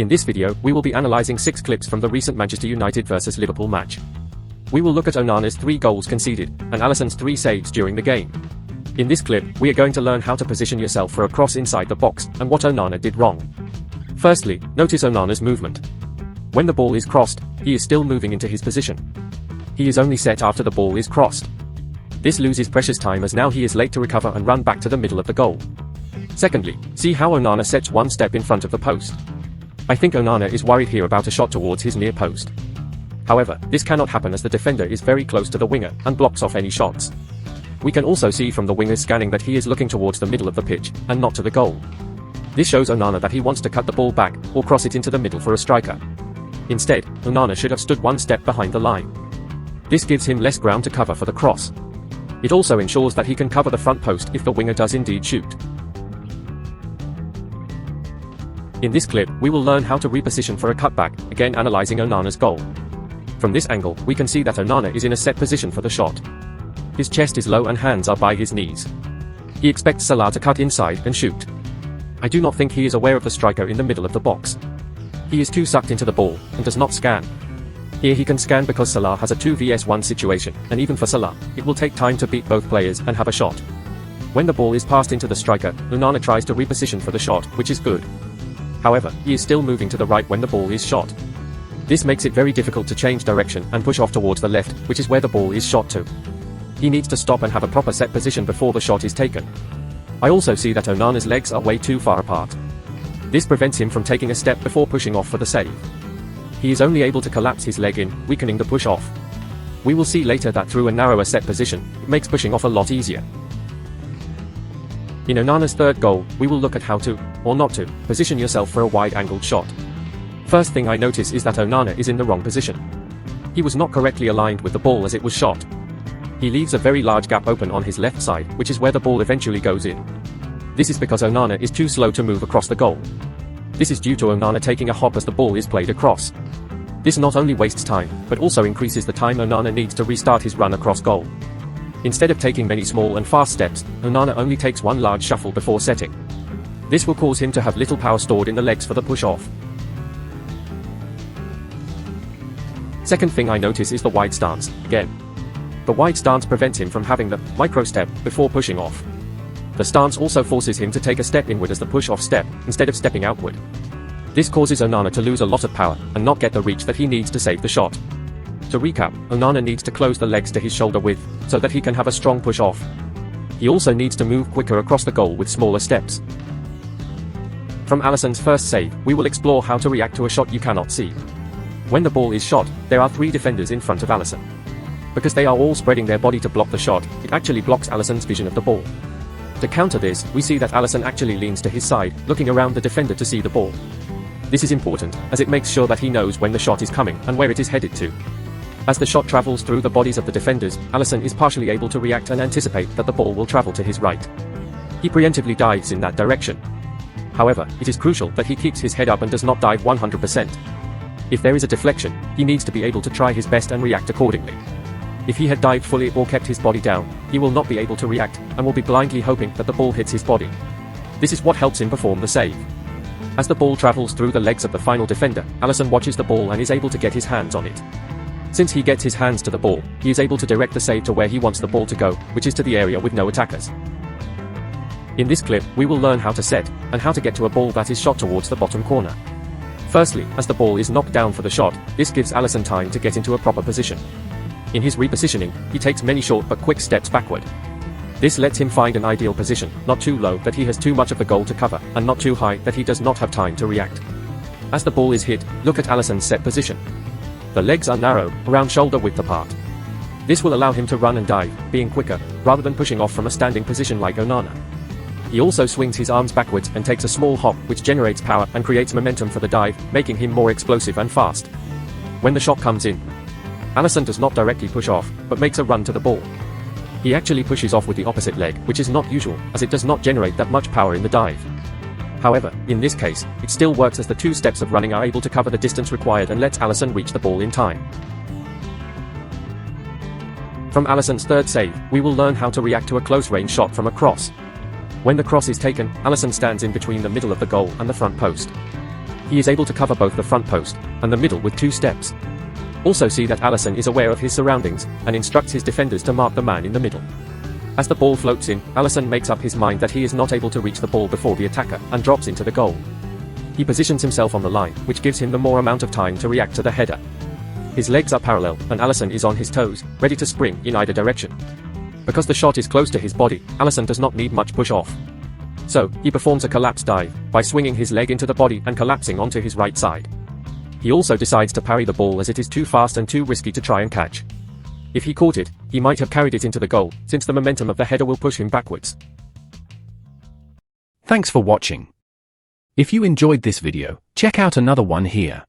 In this video, we will be analyzing 6 clips from the recent Manchester United vs Liverpool match. We will look at Onana's 3 goals conceded, and Alisson's 3 saves during the game. In this clip, we are going to learn how to position yourself for a cross inside the box, and what Onana did wrong. Firstly, notice Onana's movement. When the ball is crossed, he is still moving into his position. He is only set after the ball is crossed. This loses precious time as now he is late to recover and run back to the middle of the goal. Secondly, see how Onana sets 1 step in front of the post. I think Onana is worried here about a shot towards his near post. However, this cannot happen as the defender is very close to the winger and blocks off any shots. We can also see from the winger's scanning that he is looking towards the middle of the pitch and not to the goal. This shows Onana that he wants to cut the ball back or cross it into the middle for a striker. Instead, Onana should have stood 1 step behind the line. This gives him less ground to cover for the cross. It also ensures that he can cover the front post if the winger does indeed shoot. In this clip, we will learn how to reposition for a cutback, again analyzing Onana's goal. From this angle, we can see that Onana is in a set position for the shot. His chest is low and hands are by his knees. He expects Salah to cut inside and shoot. I do not think he is aware of the striker in the middle of the box. He is too sucked into the ball, and does not scan. Here he can scan because Salah has a 2 vs 1 situation, and even for Salah, it will take time to beat both players and have a shot. When the ball is passed into the striker, Onana tries to reposition for the shot, which is good. However, he is still moving to the right when the ball is shot. This makes it very difficult to change direction and push off towards the left, which is where the ball is shot to. He needs to stop and have a proper set position before the shot is taken. I also see that Onana's legs are way too far apart. This prevents him from taking a step before pushing off for the save. He is only able to collapse his leg in, weakening the push off. We will see later that through a narrower set position, it makes pushing off a lot easier. In Onana's 3rd goal, we will look at how to, or not to, position yourself for a wide-angled shot. First thing I notice is that Onana is in the wrong position. He was not correctly aligned with the ball as it was shot. He leaves a very large gap open on his left side, which is where the ball eventually goes in. This is because Onana is too slow to move across the goal. This is due to Onana taking a hop as the ball is played across. This not only wastes time, but also increases the time Onana needs to restart his run across goal. Instead of taking many small and fast steps, Onana only takes 1 large shuffle before setting. This will cause him to have little power stored in the legs for the push-off. Second thing I notice is the wide stance, again. The wide stance prevents him from having the micro step before pushing off. The stance also forces him to take a step inward as the push-off step, instead of stepping outward. This causes Onana to lose a lot of power, and not get the reach that he needs to save the shot. To recap, Onana needs to close the legs to his shoulder width, so that he can have a strong push-off. He also needs to move quicker across the goal with smaller steps. From Alisson's first save, we will explore how to react to a shot you cannot see. When the ball is shot, there are 3 defenders in front of Alisson. Because they are all spreading their body to block the shot, it actually blocks Alisson's vision of the ball. To counter this, we see that Alisson actually leans to his side, looking around the defender to see the ball. This is important, as it makes sure that he knows when the shot is coming and where it is headed to. As the shot travels through the bodies of the defenders, Alisson is partially able to react and anticipate that the ball will travel to his right. He preemptively dives in that direction. However, it is crucial that he keeps his head up and does not dive 100%. If there is a deflection, he needs to be able to try his best and react accordingly. If he had dived fully or kept his body down, he will not be able to react, and will be blindly hoping that the ball hits his body. This is what helps him perform the save. As the ball travels through the legs of the final defender, Alisson watches the ball and is able to get his hands on it. Since he gets his hands to the ball, he is able to direct the save to where he wants the ball to go, which is to the area with no attackers. In this clip, we will learn how to set, and how to get to a ball that is shot towards the bottom corner. Firstly, as the ball is knocked down for the shot, this gives Alisson time to get into a proper position. In his repositioning, he takes many short but quick steps backward. This lets him find an ideal position, not too low that he has too much of the goal to cover, and not too high that he does not have time to react. As the ball is hit, look at Alisson's set position. The legs are narrow, around shoulder width apart. This will allow him to run and dive, being quicker, rather than pushing off from a standing position like Onana. He also swings his arms backwards and takes a small hop, which generates power and creates momentum for the dive, making him more explosive and fast. When the shot comes in, Alisson does not directly push off, but makes a run to the ball. He actually pushes off with the opposite leg, which is not usual, as it does not generate that much power in the dive. However, in this case, it still works as the 2 steps of running are able to cover the distance required and lets Alisson reach the ball in time. From Alisson's 3rd save, we will learn how to react to a close-range shot from a cross. When the cross is taken, Alisson stands in between the middle of the goal and the front post. He is able to cover both the front post and the middle with 2 steps. Also see that Alisson is aware of his surroundings and instructs his defenders to mark the man in the middle. As the ball floats in, Alisson makes up his mind that he is not able to reach the ball before the attacker and drops into the goal. He positions himself on the line, which gives him the more amount of time to react to the header. His legs are parallel and Alisson is on his toes, ready to spring in either direction. Because the shot is close to his body, Alisson does not need much push off. So, he performs a collapse dive by swinging his leg into the body and collapsing onto his right side. He also decides to parry the ball as it is too fast and too risky to try and catch. If he caught it, he might have carried it into the goal, since the momentum of the header will push him backwards. Thanks for watching. If you enjoyed this video, check out another one here.